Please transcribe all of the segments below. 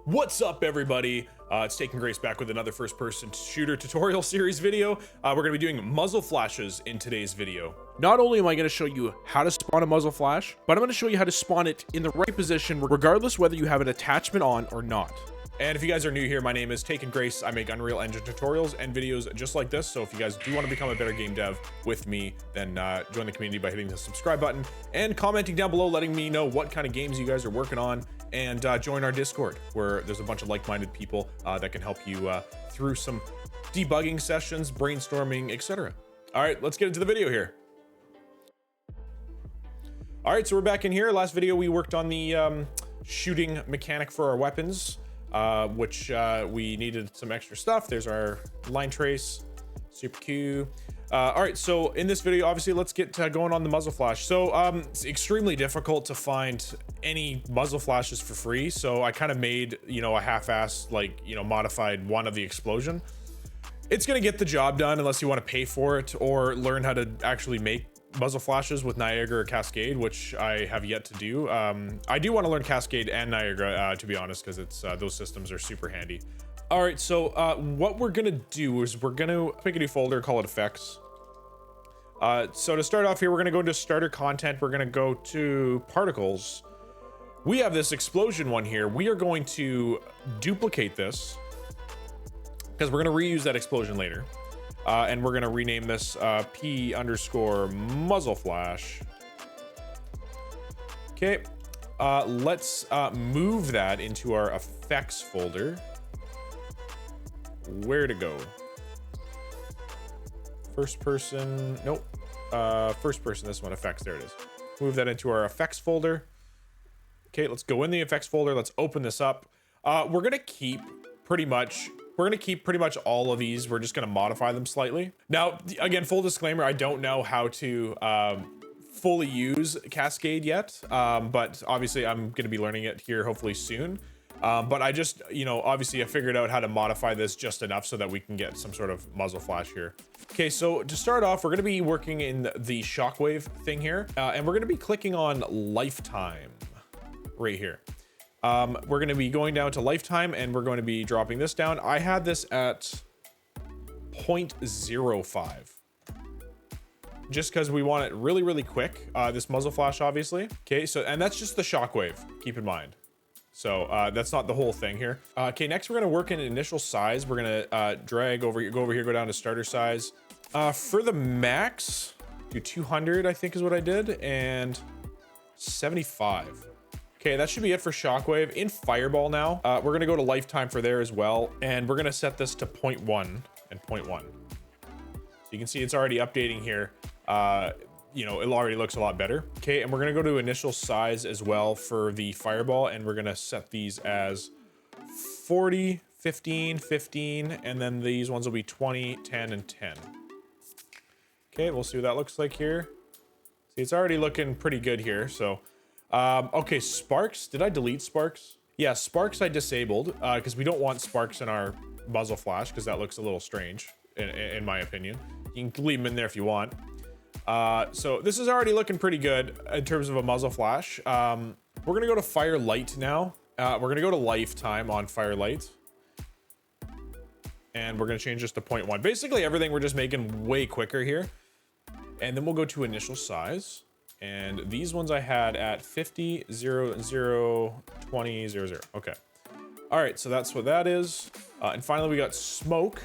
What's up, everybody? It's Taking Grace back with another first-person shooter tutorial series video. We're going to be doing muzzle flashes in today's video. Not only am I going to show you how to spawn a muzzle flash, but I'm going to show you how to spawn it in the right position, regardless whether you have an attachment on or not. And if you guys are new here, my name is Taking Grace. I make Unreal Engine tutorials and videos just like this. So if you guys do want to become a better game dev with me, then join the community by hitting the subscribe button and commenting down below, letting me know what kind of games you guys are working on, and join our Discord, where there's a bunch of like-minded people that can help you through some debugging sessions, brainstorming, etc. All right, let's get into the video here. All right, so we're back in here. Last video we worked on the shooting mechanic for our weapons, which we needed some extra stuff. There's our line trace, super Q. All right, so in this video, obviously, let's get going on the muzzle flash. So it's extremely difficult to find any muzzle flashes for free. So I kind of made, a half-assed, modified one of the explosion. It's gonna get the job done unless you want to pay for it or learn how to actually make muzzle flashes with Niagara or Cascade, which I have yet to do. I do want to learn Cascade and Niagara, to be honest, because it's those systems are super handy. All right, so what we're gonna do is we're gonna make a new folder, call it effects. So to start off here, we're gonna go into starter content. We're gonna go to particles. We have this explosion one here. We are going to duplicate this because we're gonna reuse that explosion later. And we're gonna rename this P_muzzle flash. Okay, let's move that into our effects folder. Where to go? First person, nope. First person, this one, effects, there it is. Move that into our effects folder. Okay, let's go in the effects folder. Let's open this up. We're gonna keep pretty much all of these. We're just gonna modify them slightly. Now, again, full disclaimer, I don't know how to fully use Cascade yet, but obviously I'm gonna be learning it here hopefully soon. But I just, obviously I figured out how to modify this just enough so that we can get some sort of muzzle flash here. Okay, so to start off, we're gonna be working in the shockwave thing here, and we're gonna be clicking on lifetime right here. We're gonna be going down to lifetime and we're going to be dropping this down. I had this at 0.05. Just because we want it really, really quick, this muzzle flash, obviously. Okay, so, and that's just the shockwave, keep in mind. So that's not the whole thing here. Okay, next we're gonna work in initial size. We're gonna drag over here, go down to starter size. For the max, do 200, I think is what I did, and 75. Okay, that should be it for shockwave. In fireball now, we're gonna go to lifetime for there as well, and we're gonna set this to 0.1 and 0.1. So you can see it's already updating here. It already looks a lot better. Okay, and we're gonna go to initial size as well for the fireball, and we're gonna set these as 40, 15, 15, and then these ones will be 20, 10, and 10. Okay, we'll see what that looks like here. See, it's already looking pretty good here, so. Okay, sparks, did I delete sparks? Yeah, sparks I disabled, because we don't want sparks in our muzzle flash, because that looks a little strange, in my opinion. You can leave them in there if you want. So this is already looking pretty good in terms of a muzzle flash. We're gonna go to fire light now. We're gonna go to lifetime on fire light, and we're gonna change this to 0.1. Basically everything we're just making way quicker here. And then we'll go to initial size, and these ones I had at 50, 0, 0, 20, 0, 0. Okay, all right, so that's what that is. And finally we got smoke.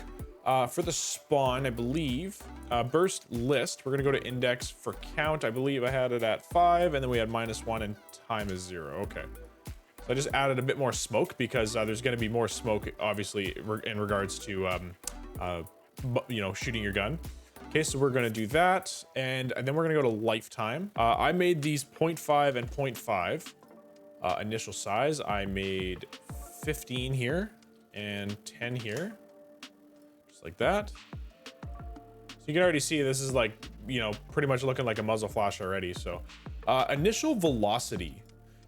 For the spawn, I believe, burst list, we're gonna go to index for count. I believe I had it at 5, and then we had -1 and time is 0. Okay, so I just added a bit more smoke because there's gonna be more smoke, obviously, in regards to shooting your gun. Okay, so we're gonna do that, and then we're gonna go to lifetime. I made these 0.5 and 0.5. Initial size, I made 15 here and 10 here. Like that. So you can already see this is like, pretty much looking like a muzzle flash already. So initial velocity.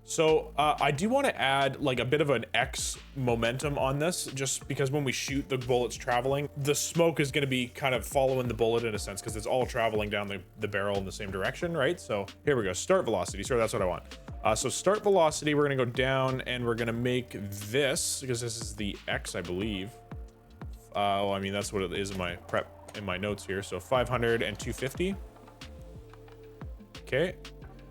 So I do want to add like a bit of an X momentum on this, just because when we shoot, the bullet's traveling. The smoke is going to be kind of following the bullet in a sense, because it's all traveling down the barrel in the same direction, right? So here we go, start velocity. So that's what I want. So start velocity, we're gonna go down and we're gonna make this, because this is the X, I believe. Well, I mean, that's what it is in my prep, in my notes here. So 500 and 250. Okay.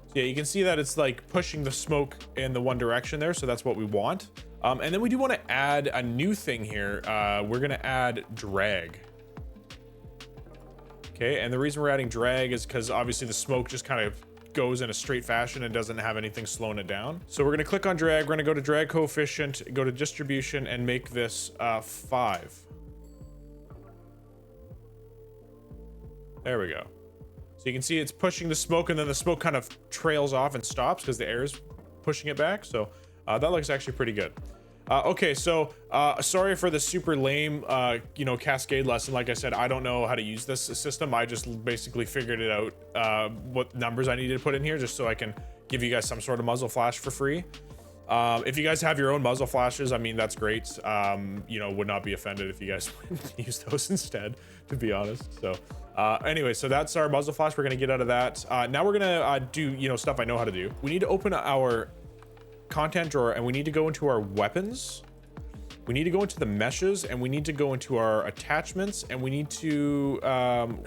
So yeah, you can see that it's like pushing the smoke in the one direction there. So that's what we want. And then we do want to add a new thing here. We're going to add drag. Okay. And the reason we're adding drag is because obviously the smoke just kind of goes in a straight fashion and doesn't have anything slowing it down. So we're going to click on drag. We're going to go to drag coefficient, go to distribution and make this 5. There we go. So you can see it's pushing the smoke and then the smoke kind of trails off and stops because the air is pushing it back. So that looks actually pretty good. Okay, so sorry for the super lame, Cascade lesson. Like I said, I don't know how to use this system. I just basically figured it out, what numbers I needed to put in here just so I can give you guys some sort of muzzle flash for free. If you guys have your own muzzle flashes, I mean, that's great. Would not be offended if you guys use those instead, to be honest. So anyway, so that's our muzzle flash. We're gonna get out of that. Now we're gonna do stuff I know how to do. We need to open our content drawer and we need to go into our weapons. We need to go into the meshes and we need to go into our attachments and we need to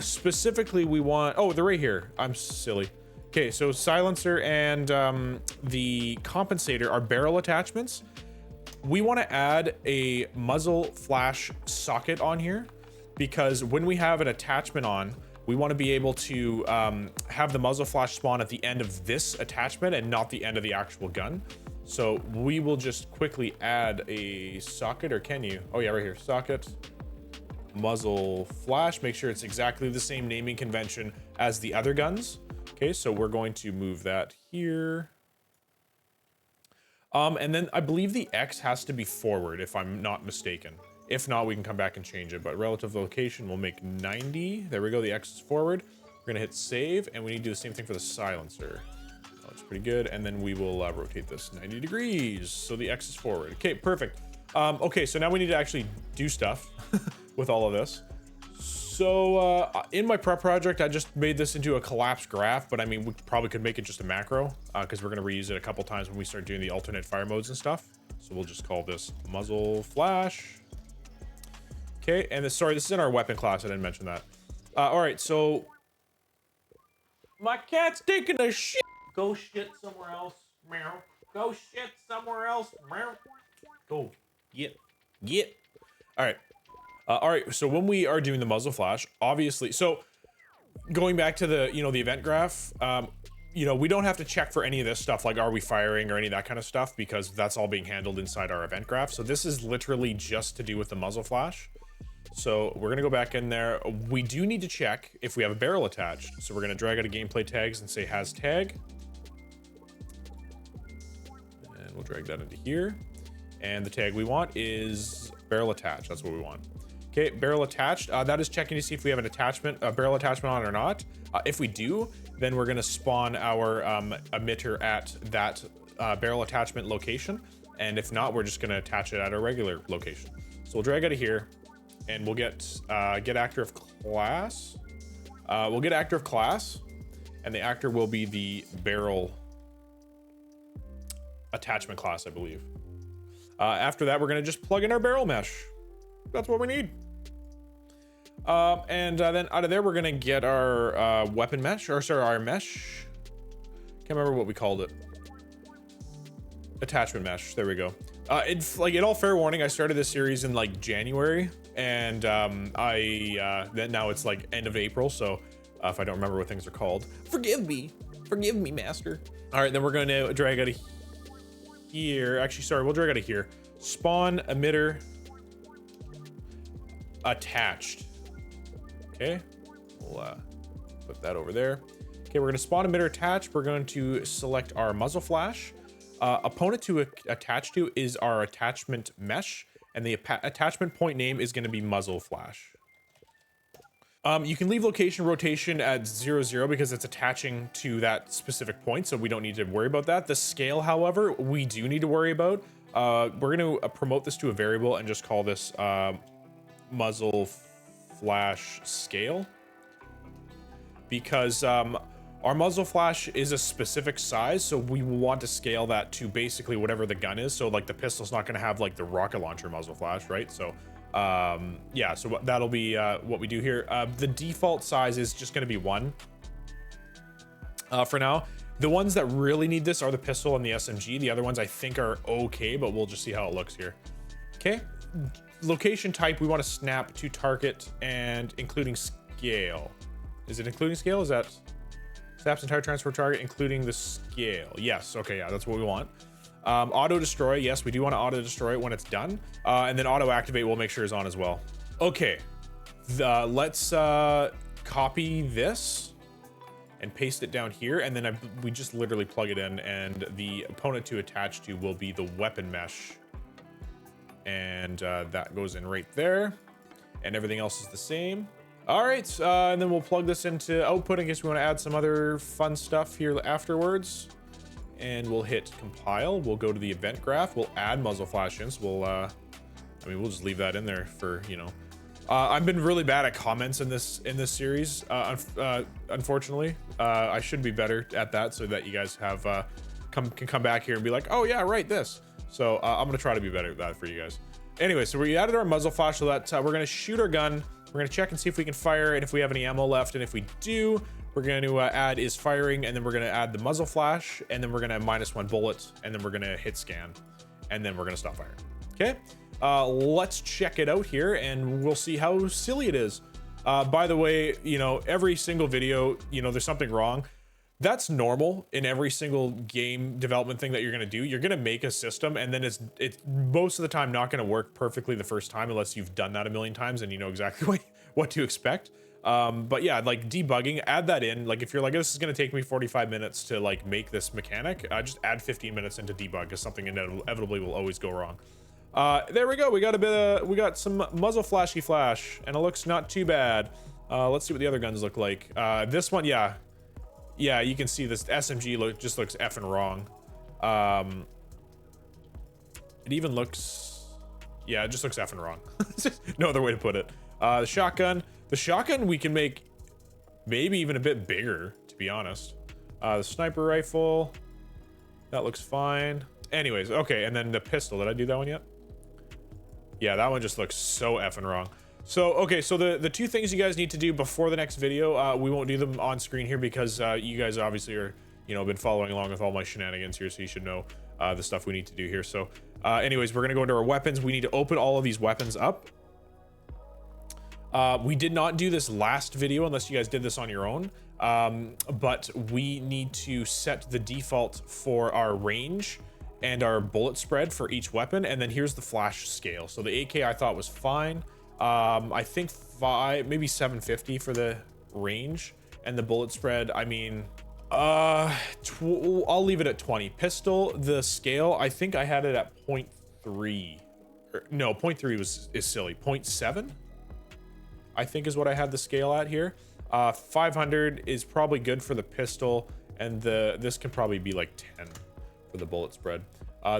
specifically we want, oh, they're right here. I'm silly. Okay, so silencer and the compensator are barrel attachments. We want to add a muzzle flash socket on here because when we have an attachment on, we want to be able to have the muzzle flash spawn at the end of this attachment and not the end of the actual gun. So we will just quickly add a socket, or can you? Oh yeah, right here, socket, muzzle flash. Make sure it's exactly the same naming convention as the other guns. Okay, so we're going to move that here. And then I believe the X has to be forward if I'm not mistaken. If not, we can come back and change it, but relative location will make 90. There we go, the X is forward. We're gonna hit save and we need to do the same thing for the silencer. That looks pretty good. And then we will rotate this 90 degrees. So the X is forward. Okay, perfect. Okay, so now we need to actually do stuff with all of this. So in my prep project, I just made this into a collapsed graph, but I mean, we probably could make it just a macro because we're gonna reuse it a couple times when we start doing the alternate fire modes and stuff. So we'll just call this muzzle flash. Okay, and sorry, this is in our weapon class. I didn't mention that. All right, so my cat's taking a shit. Go shit somewhere else. Meow. Go shit somewhere else. Meow. Go get. All right. All right, so when we are doing the muzzle flash, obviously, so going back to the, the event graph, we don't have to check for any of this stuff, like are we firing or any of that kind of stuff, because that's all being handled inside our event graph. So this is literally just to do with the muzzle flash. So we're gonna go back in there. We do need to check if we have a barrel attached. So we're gonna drag out of gameplay tags and say has tag. And we'll drag that into here. And the tag we want is barrel attached, that's what we want. Okay, barrel attached, that is checking to see if we have a barrel attachment on or not. If we do, then we're gonna spawn our emitter at that barrel attachment location. And if not, we're just gonna attach it at a regular location. So we'll drag out of here and we'll get actor of class. We'll get actor of class and the actor will be the barrel attachment class, I believe. After that, we're gonna just plug in our barrel mesh. That's what we need. And then out of there, we're gonna get our weapon mesh, or sorry, our mesh. Can't remember what we called it. Attachment mesh. There we go. It's like, in all fair warning, I started this series in like January, and then now it's like end of April. So if I don't remember what things are called, forgive me, master. All right, then we're gonna drag out of here. Actually, sorry, we'll drag out of here. Spawn emitter attached. Okay, we'll put that over there. Okay, we're gonna spawn emitter attached. We're going to select our muzzle flash. Opponent to attach to is our attachment mesh, and the attachment point name is gonna be muzzle flash. You can leave location rotation at 0, 0 because it's attaching to that specific point, so we don't need to worry about that. The scale, however, we do need to worry about. We're gonna promote this to a variable and just call this Muzzle Flash Scale, because our Our muzzle flash is a specific size, so we want to scale that to basically whatever the gun is. So like the pistol's not gonna have like the rocket launcher muzzle flash, right? So yeah, so that'll be what we do here. The default size is just gonna be 1 for now. The ones that really need this are the pistol and the SMG. The other ones I think are okay, but we'll just see how it looks here. Okay, location type, we want to snap to target and including scale. Is it including scale? Is that snaps entire transfer target including the scale? Yes, okay, yeah, that's what we want. Auto destroy, yes, we do want to auto destroy it when it's done. And then auto activate, we'll make sure is on as well. Okay, let's copy this and paste it down here, and then we just literally plug it in, and the opponent to attach to will be the weapon mesh, and that goes in right there, and everything else is the same. All right, and then we'll plug this into output in case we want to add some other fun stuff here afterwards, and we'll hit compile. We'll go to the event graph, we'll add muzzle flash in, so we'll I mean, we'll just leave that in there for, you know, I've been really bad at comments in this series, unfortunately. I should be better at that so that you guys have can come back here and be like, oh yeah, right, this. So I'm gonna try to be better at that for you guys. Anyway, so we added our muzzle flash so that we're gonna shoot our gun. We're gonna check and see if we can fire and if we have any ammo left. And if we do, we're gonna add is firing, and then we're gonna add the muzzle flash, and then we're gonna -1 bullet, and then we're gonna hit scan, and then we're gonna stop firing. Okay. Let's check it out here and we'll see how silly it is. By the way, you know, every single video, you know, there's something wrong. That's normal in every single game development thing that you're gonna do. You're gonna make a system, and then it's most of the time not gonna work perfectly the first time unless you've done that a million times and you know exactly what to expect. But yeah, like debugging, add that in. Like if you're like, this is gonna take me 45 minutes to like make this mechanic, just add 15 minutes into debug, because something inevitably will always go wrong. There we go. We got some muzzle flashy flash, and it looks not too bad. Let's see what the other guns look like. This one, yeah, you can see this SMG just looks effing wrong. It even looks, yeah, it just looks effing wrong. No other way to put it. The shotgun we can make maybe even a bit bigger, to be honest. The sniper rifle, that looks fine. Anyways, okay, and then the pistol, did I do that one yet? Yeah, that one just looks so effing wrong. So, okay, so the two things you guys need to do before the next video, we won't do them on screen here because you guys obviously are, you know, been following along with all my shenanigans here, so you should know the stuff we need to do here. So, anyways, we're gonna go into our weapons. We need to open all of these weapons up. We did not do this last video unless you guys did this on your own, but we need to set the default for our range and our bullet spread for each weapon, and then here's the flash scale. So the AK I thought was fine. I think maybe 750 for the range, and the bullet spread, I mean, I'll leave it at 20. Pistol, the scale, I think I had it at 0.3. No, 0.3 is silly. 0.7 I think is what I had the scale at here. 500 is probably good for the pistol, and this can probably be like 10 for the bullet spread.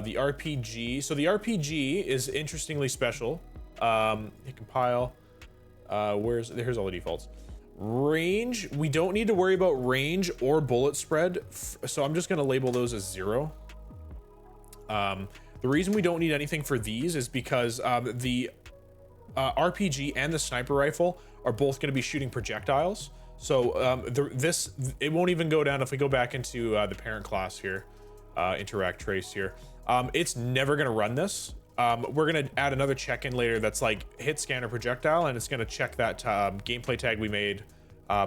The RPG, so the RPG is interestingly special. Hit compile. Here's all the defaults. Range, we don't need to worry about range or bullet spread, so I'm just gonna label those as 0. The reason we don't need anything for these is because the RPG and the sniper rifle are both going to be shooting projectiles. So it won't even go down if we go back into the parent class here, interact trace here. It's never going to run this. We're going to add another check-in later that's like hit scan or projectile, and it's going to check that gameplay tag we made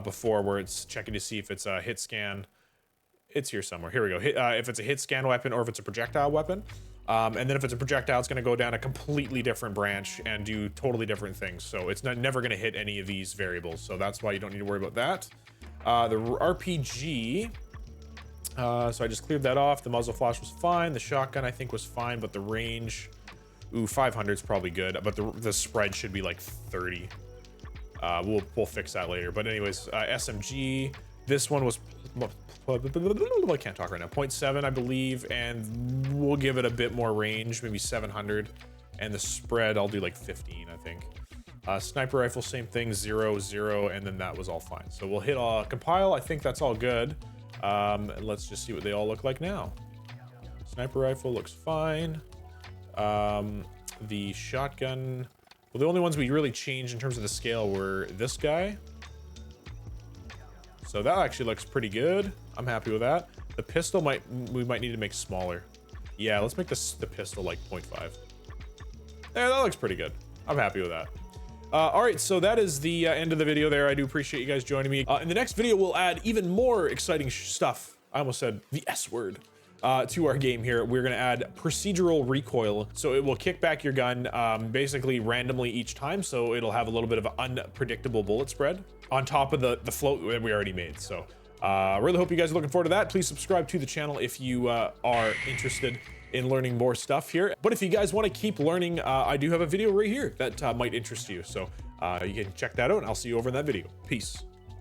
before, where it's checking to see if it's a hit scan. It's here somewhere. Here we go. If it's a hit scan weapon or if it's a projectile weapon. And then if it's a projectile, it's going to go down a completely different branch and do totally different things. So it's never going to hit any of these variables. So that's why you don't need to worry about that. The RPG, so I just cleared that off. The muzzle flash was fine. The shotgun I think was fine, but the range, 500 is probably good. But the spread should be like 30. We'll fix that later. But anyways, SMG, this one was, I can't talk right now, 0.7 I believe, and we'll give it a bit more range, maybe 700, and the spread I'll do like 15 I think. Sniper rifle, same thing, 0, 0, and then that was all fine. So we'll hit compile. I think that's all good. Let's just see what they all look like now. Sniper rifle looks fine. The shotgun, well, the only ones we really changed in terms of the scale were this guy. So that actually looks pretty good. I'm happy with that. The pistol we might need to make smaller. Yeah, let's make the pistol like 0.5. Yeah, that looks pretty good. I'm happy with that. All right, so that is the end of the video there. I do appreciate you guys joining me. In the next video, we'll add even more exciting stuff. I almost said the S word. To our game here. We're gonna add procedural recoil. So it will kick back your gun basically randomly each time. So it'll have a little bit of an unpredictable bullet spread on top of the float that we already made. So really hope you guys are looking forward to that. Please subscribe to the channel if you are interested in learning more stuff here. But if you guys want to keep learning, I do have a video right here that might interest you. So you can check that out and I'll see you over in that video. Peace.